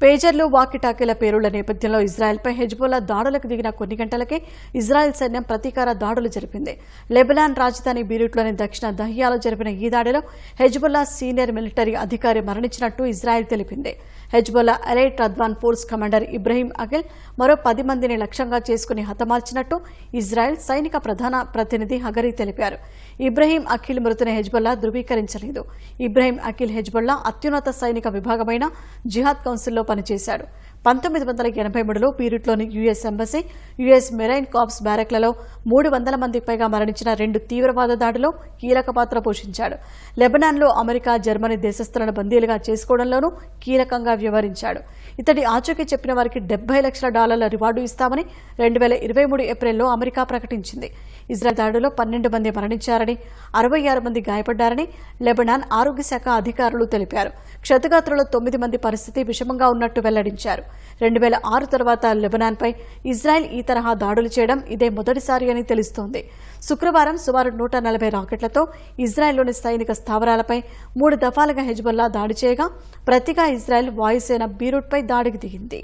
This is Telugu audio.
పేజర్లు వాకిటాకీల పేరుల నేపథ్యంలో ఇజ్రాయెల్పై హెజ్బొల్లా దాడులకు దిగిన కొన్ని గంటలకే ఇజ్రాయెల్ సైన్యం ప్రతీకార దాడులు జరిపింది. లెబనాన్ రాజధాని బీరూట్లోని దక్షిణ దహియాలో జరిపిన ఈ దాడిలో హెజ్బొల్లా సీనియర్ మిలిటరీ అధికారి మరణించినట్టు ఇజ్రాయెల్ తెలిపింది. Hezbollah elite Radwan force commander Ibrahim Aqil మరో 10 మందిని లక్ష్యంగా చేసుకుని హతమార్చినట్టు ఇజ్రాయెల్ సైనిక ప్రధాన ప్రతినిధి హగరీ తెలిపారు. ఇబ్రహీం అఖిల్ మృతిని హెజ్బొల్లా ధృవీకరించలేదు. ఇబ్రహీం అఖిల్ హెజ్బొల్లా అత్యున్నత సైనిక విభాగమైన జిహాద్ కౌన్సిల్లో పనిచేశాడు. 1983లో బీరూట్లోని US embassy, US Marine Corps బ్యారక్లలో 300 మందికి పైగా మరణించిన 2 తీవ్రవాద దాడిలో కీలక పాత్ర పోషించాడు. లెబనాన్లో అమెరికా, జర్మనీ దేశస్థులను బందీలుగా చేసుకోవడంలోనూ కీలకంగా వ్యవహరించాడు. ఇతడి ఆచూకీ చెప్పిన వారికి $70 లక్షల రివార్డు ఇస్తామని 2023 ఏప్రిల్లో అమెరికా ప్రకటించింది. ఇజ్రాయెల్ దాడిలో 12 మంది మరణించారని, 66 మంది గాయపడ్డారని లెబనాన్ ఆరోగ్య శాఖ అధికారులు తెలిపారు. క్షతగాత్రుల్లో 9 మంది పరిస్థితి విషమంగా ఉన్నట్టు వెల్లడించారు. 2006 తర్వాత లెబనాన్పై ఇజ్రాయెల్ ఈ తరహా దాడులు చేయడం ఇదే మొదటిసారి అని తెలుస్తోంది. శుక్రవారం సుమారు 140 రాకెట్లతో ఇజ్రాయెల్లోని సైనిక స్థావరాలపై 3 దఫాలుగా హెజ్బొల్లా దాడి చేయగా ప్రతిగా ఇజ్రాయెల్ వాయుసేన బీరూట్పై దాడికి దిగింది.